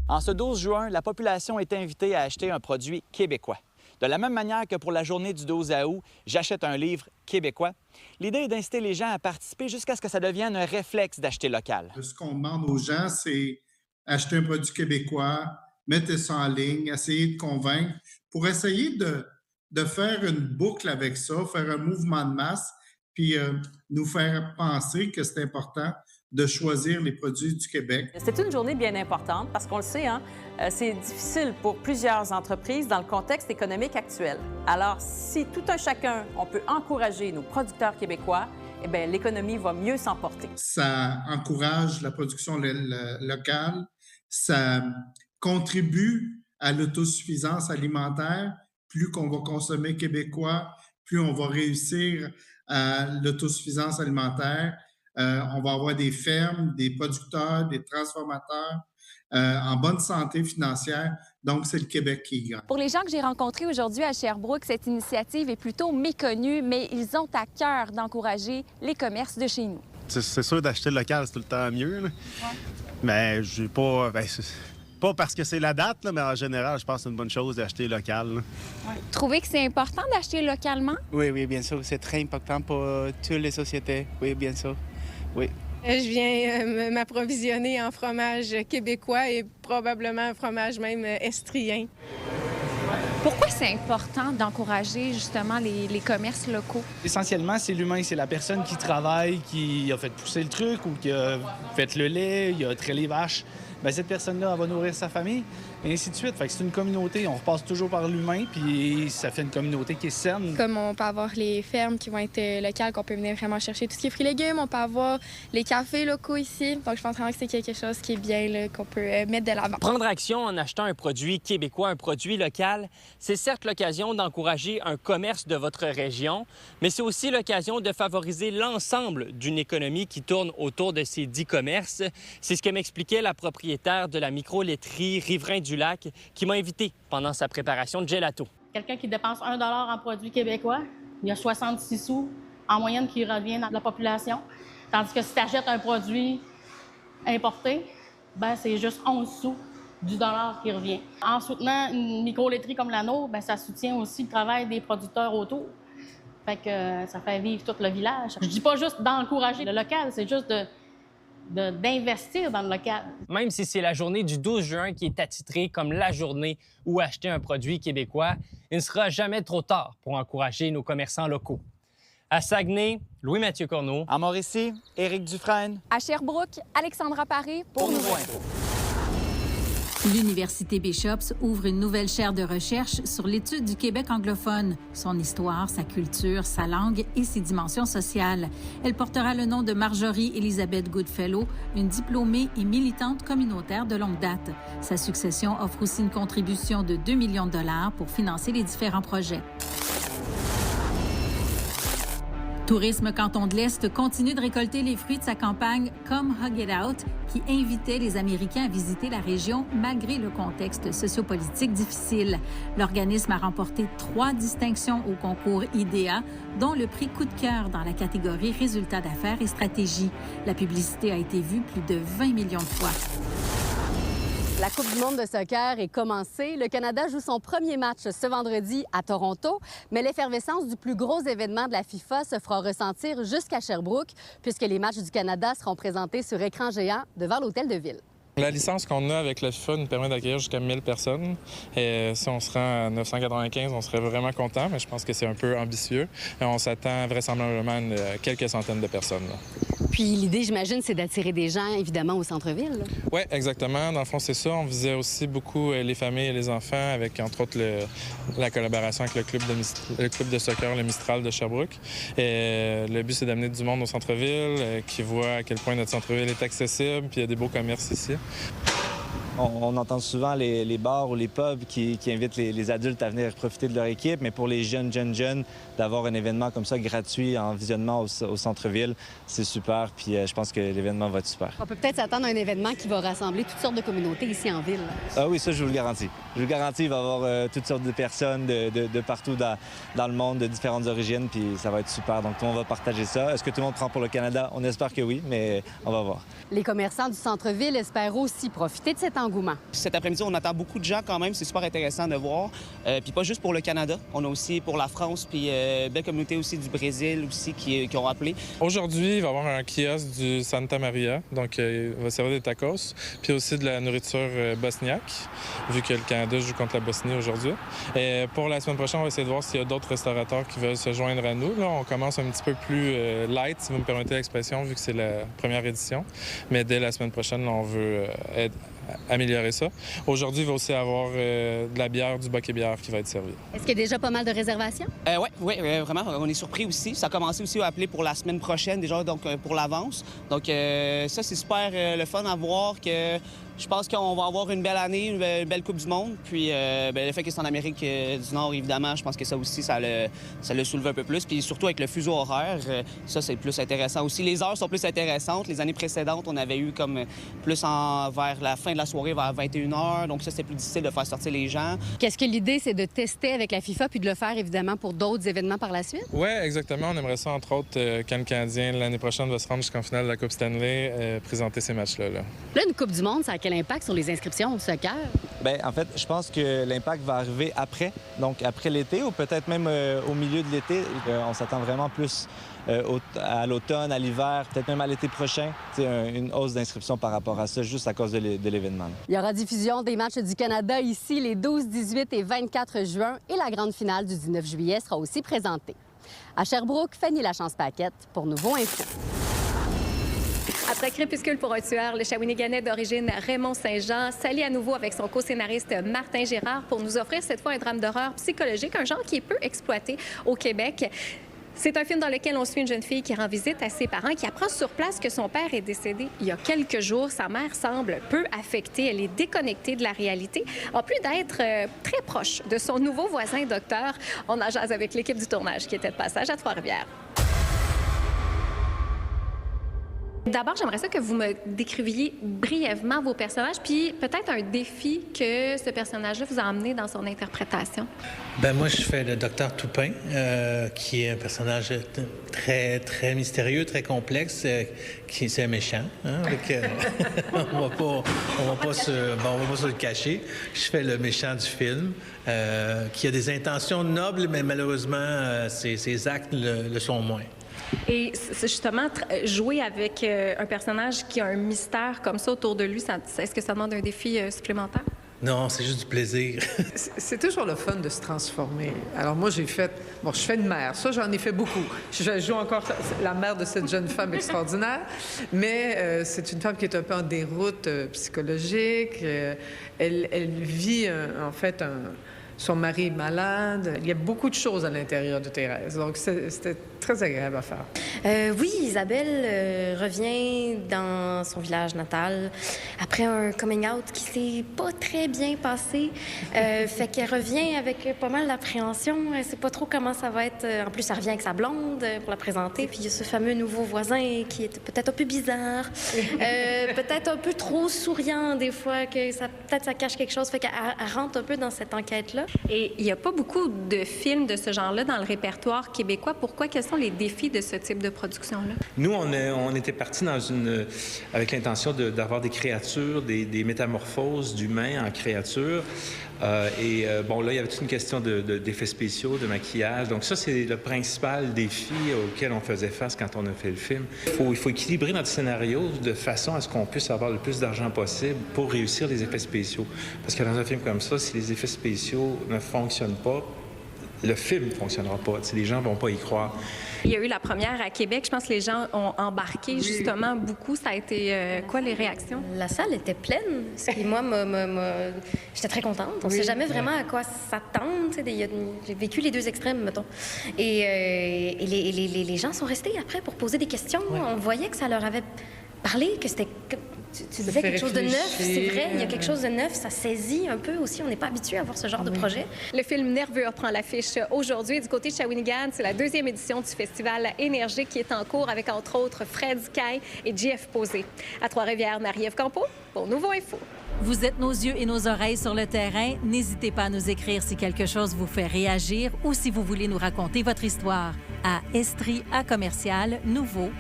En ce 12 juin, la population est invitée à acheter un produit québécois. De la même manière que pour la journée du 12 août, j'achète un livre québécois, l'idée est d'inciter les gens à participer jusqu'à ce que ça devienne un réflexe d'acheter local. Ce qu'on demande aux gens, c'est acheter un produit québécois, mettre ça en ligne, essayer de convaincre pour essayer de faire une boucle avec ça, faire un mouvement de masse, puis nous faire penser que c'est important de choisir les produits du Québec. C'est une journée bien importante parce qu'on le sait, c'est difficile pour plusieurs entreprises dans le contexte économique actuel. Alors, si tout un chacun, on peut encourager nos producteurs québécois, eh bien, l'économie va mieux s'emporter. Ça encourage la production locale, ça contribue à l'autosuffisance alimentaire. Plus qu'on va consommer québécois, plus on va réussir à l'autosuffisance alimentaire. On va avoir des fermes, des producteurs, des transformateurs en bonne santé financière. Donc, c'est le Québec qui gagne. Pour les gens que j'ai rencontrés aujourd'hui à Sherbrooke, cette initiative est plutôt méconnue, mais ils ont à cœur d'encourager les commerces de chez nous. C'est sûr, d'acheter local, c'est tout le temps mieux. Là. Ouais. Mais je n'ai pas... pas parce que c'est la date, là, mais en général, je pense que c'est une bonne chose d'acheter local. Là. Ouais. Trouvez que c'est important d'acheter localement? Oui, bien sûr. C'est très important pour toutes les sociétés. Oui, bien sûr. Oui. Je viens m'approvisionner en fromage québécois et probablement un fromage même estrien. Pourquoi c'est important d'encourager justement les commerces locaux? Essentiellement, c'est l'humain, c'est la personne qui travaille, qui a fait pousser le truc ou qui a fait le lait, il a trait les vaches. Bien, cette personne-là, elle va nourrir sa famille, et ainsi de suite. Fait que c'est une communauté. On repasse toujours par l'humain, puis ça fait une communauté qui est saine. Comme on peut avoir les fermes qui vont être locales, qu'on peut venir vraiment chercher tout ce qui est fruits et légumes. On peut avoir les cafés locaux ici. Donc, je pense vraiment que c'est quelque chose qui est bien, là, qu'on peut mettre de l'avant. Prendre action en achetant un produit québécois, un produit local, c'est certes l'occasion d'encourager un commerce de votre région, mais c'est aussi l'occasion de favoriser l'ensemble d'une économie qui tourne autour de ces 10 commerces. C'est ce que m'expliquait la propriétaire de la micro-laiterie Riverain-du-Lac qui m'a invité pendant sa préparation de gelato. Quelqu'un qui dépense 1 $ en produits québécois, il y a 66 sous en moyenne qui revient dans la population. Tandis que si tu achètes un produit importé, ben c'est juste 11 sous du dollar qui revient. En soutenant une micro-laiterie comme la nôtre, ben ça soutient aussi le travail des producteurs autour. Fait que ça fait vivre tout le village. Je dis pas juste d'encourager le local, c'est juste d'investir dans le local. Même si c'est la journée du 12 juin qui est attitrée comme la journée où acheter un produit québécois, il ne sera jamais trop tard pour encourager nos commerçants locaux. À Saguenay, Louis-Mathieu Corneau. À Mauricie, Éric Dufresne. À Sherbrooke, Alexandra Paré pour Nouveau Info. L'Université Bishops ouvre une nouvelle chaire de recherche sur l'étude du Québec anglophone, son histoire, sa culture, sa langue et ses dimensions sociales. Elle portera le nom de Marjorie Elizabeth Goodfellow, une diplômée et militante communautaire de longue date. Sa succession offre aussi une contribution de 2 millions de dollars pour financer les différents projets. Tourisme Canton de l'Est continue de récolter les fruits de sa campagne Come Hug It Out, qui invitait les Américains à visiter la région malgré le contexte sociopolitique difficile. L'organisme a remporté 3 distinctions au concours IDEA, dont le prix Coup de cœur dans la catégorie Résultats d'affaires et stratégie. La publicité a été vue plus de 20 millions de fois. La Coupe du monde de soccer est commencée. Le Canada joue son premier match ce vendredi à Toronto, mais l'effervescence du plus gros événement de la FIFA se fera ressentir jusqu'à Sherbrooke, puisque les matchs du Canada seront présentés sur écran géant devant l'Hôtel de Ville. La licence qu'on a avec la FIFA nous permet d'accueillir jusqu'à 1000 personnes. Et si on se rend à 995, on serait vraiment content, mais je pense que c'est un peu ambitieux. Et on s'attend vraisemblablement à quelques centaines de personnes. Là. Puis l'idée, j'imagine, c'est d'attirer des gens, évidemment, au centre-ville. Oui, exactement. Dans le fond, c'est ça. On visait aussi beaucoup les familles et les enfants avec, entre autres, la collaboration avec le club de soccer, le Mistral de Sherbrooke. Et le but, c'est d'amener du monde au centre-ville, qui voit à quel point notre centre-ville est accessible, puis il y a des beaux commerces ici. On entend souvent les bars ou les pubs qui invitent les adultes à venir profiter de leur équipe, mais pour les jeunes, d'avoir un événement comme ça gratuit en visionnement au centre-ville, c'est super, puis je pense que l'événement va être super. On peut peut-être s'attendre à un événement qui va rassembler toutes sortes de communautés ici en ville. Ah oui, ça, je vous le garantis. Je vous le garantis, il va y avoir toutes sortes de personnes de partout dans le monde, de différentes origines, puis ça va être super. Donc, tout le monde va partager ça. Est-ce que tout le monde prend pour le Canada? On espère que oui, mais on va voir. Les commerçants du centre-ville espèrent aussi profiter de cet l'engouement. Cet après-midi, on attend beaucoup de gens quand même. C'est super intéressant de voir. Puis pas juste pour le Canada. On a aussi pour la France, puis belle communauté aussi du Brésil aussi qui ont appelé. Aujourd'hui, il va y avoir un kiosque du Santa Maria. Donc, il va servir des tacos. Puis aussi de la nourriture bosniaque, vu que le Canada joue contre la Bosnie aujourd'hui. Et pour la semaine prochaine, on va essayer de voir s'il y a d'autres restaurateurs qui veulent se joindre à nous. Là, on commence un petit peu plus light, si vous me permettez l'expression, vu que c'est la première édition. Mais dès la semaine prochaine, là, on veut améliorer ça. Aujourd'hui, il va aussi avoir de la bière, du bac et bière qui va être servi. Est-ce qu'il y a déjà pas mal de réservations? Oui, vraiment. On est surpris aussi. Ça a commencé aussi à appeler pour la semaine prochaine, déjà, donc pour l'avance. Donc, ça, c'est super le fun à voir que je pense qu'on va avoir une belle année, une belle Coupe du Monde. Puis, le fait que c'est en Amérique du Nord, évidemment, je pense que ça aussi, ça le soulève un peu plus. Puis, surtout avec le fuseau horaire, ça, c'est plus intéressant aussi. Les heures sont plus intéressantes. Les années précédentes, on avait eu comme plus vers la fin de la soirée, vers 21h. Donc, ça, c'était plus difficile de faire sortir les gens. Qu'est-ce que l'idée, c'est de tester avec la FIFA puis de le faire, évidemment, pour d'autres événements par la suite? Oui, exactement. On aimerait ça, entre autres, quand le Canadien, l'année prochaine, va se rendre jusqu'en finale de la Coupe Stanley, présenter ces matchs-là. Là, une Coupe du Monde, ça a quel impact sur les inscriptions au soccer? Bien, en fait, je pense que l'impact va arriver après, donc après l'été ou peut-être même au milieu de l'été. On s'attend vraiment plus à l'automne, à l'hiver, peut-être même à l'été prochain. Une hausse d'inscription par rapport à ça, juste à cause de l'événement. Il y aura diffusion des matchs du Canada ici les 12, 18 et 24 juin et la grande finale du 19 juillet sera aussi présentée. À Sherbrooke, Fanny Lachance-Paquette pour Nouveau Info. Après Crépuscule pour un tueur, le Shawiniganais d'origine Raymond Saint-Jean s'allie à nouveau avec son co-scénariste Martin Gérard pour nous offrir cette fois un drame d'horreur psychologique, un genre qui est peu exploité au Québec. C'est un film dans lequel on suit une jeune fille qui rend visite à ses parents, qui apprend sur place que son père est décédé il y a quelques jours. Sa mère semble peu affectée, elle est déconnectée de la réalité. En plus d'être très proche de son nouveau voisin docteur, on en jase avec l'équipe du tournage qui était de passage à Trois-Rivières. D'abord, j'aimerais ça que vous me décriviez brièvement vos personnages, puis peut-être un défi que ce personnage-là vous a amené dans son interprétation. Ben moi, je fais le docteur Toupin, qui est un personnage très, très mystérieux, très complexe, qui c'est un méchant. Hein, on va pas se le cacher. Je fais le méchant du film, qui a des intentions nobles, mais malheureusement, ses actes le sont moins. Et c'est justement jouer avec un personnage qui a un mystère comme ça autour de lui, est-ce que ça demande un défi supplémentaire? Non, c'est juste du plaisir. C'est toujours le fun de se transformer. Alors moi, je fais une mère. Ça, j'en ai fait beaucoup. Je joue encore la mère de cette jeune femme extraordinaire, mais c'est une femme qui est un peu en déroute psychologique. Elle vit, en fait, son mari est malade. Il y a beaucoup de choses à l'intérieur de Thérèse. Donc, c'était très agréable à faire. Oui, Isabelle revient dans son village natal après un coming out qui s'est pas très bien passé. Fait qu'elle revient avec pas mal d'appréhension. Elle sait pas trop comment ça va être. En plus, elle revient avec sa blonde pour la présenter. Puis il y a ce fameux nouveau voisin qui est peut-être un peu bizarre, peut-être un peu trop souriant des fois, que peut-être ça cache quelque chose. Fait qu'elle rentre un peu dans cette enquête-là. Et il n'y a pas beaucoup de films de ce genre-là dans le répertoire québécois. Pourquoi? Quels sont les défis de ce type de production-là? Nous, on était partis avec l'intention d'avoir des créatures, des métamorphoses d'humains en créatures. Là, il y avait toute une question d'effets spéciaux, de maquillage. Donc ça, c'est le principal défi auquel on faisait face quand on a fait le film. Il faut équilibrer notre scénario de façon à ce qu'on puisse avoir le plus d'argent possible pour réussir les effets spéciaux. Parce que dans un film comme ça, si les effets spéciaux ne fonctionnent pas, le film ne fonctionnera pas. Les gens ne vont pas y croire. Il y a eu la première à Québec. Je pense que les gens ont embarqué justement beaucoup. Ça a été quoi les réactions? La salle était pleine, ce qui, moi, j'étais très contente. On ne sait jamais vraiment à quoi s'attendre. J'ai vécu les deux extrêmes, mettons. Et les gens sont restés après pour poser des questions. Ouais. On voyait que ça leur avait parlé, que c'était... Tu disais quelque chose de neuf, c'est vrai, il y a quelque chose de neuf, ça saisit un peu aussi, on n'est pas habitué à voir ce genre de projet. Le film Nerveux reprend l'affiche aujourd'hui. Du côté de Shawinigan, c'est la 2e édition du festival Énergie qui est en cours avec entre autres Fred Caille et JF Posé. À Trois-Rivières, Marie-Ève Campeau pour Nouveau Info. Vous êtes nos yeux et nos oreilles sur le terrain. N'hésitez pas à nous écrire si quelque chose vous fait réagir ou si vous voulez nous raconter votre histoire à estrie@nouveau.info.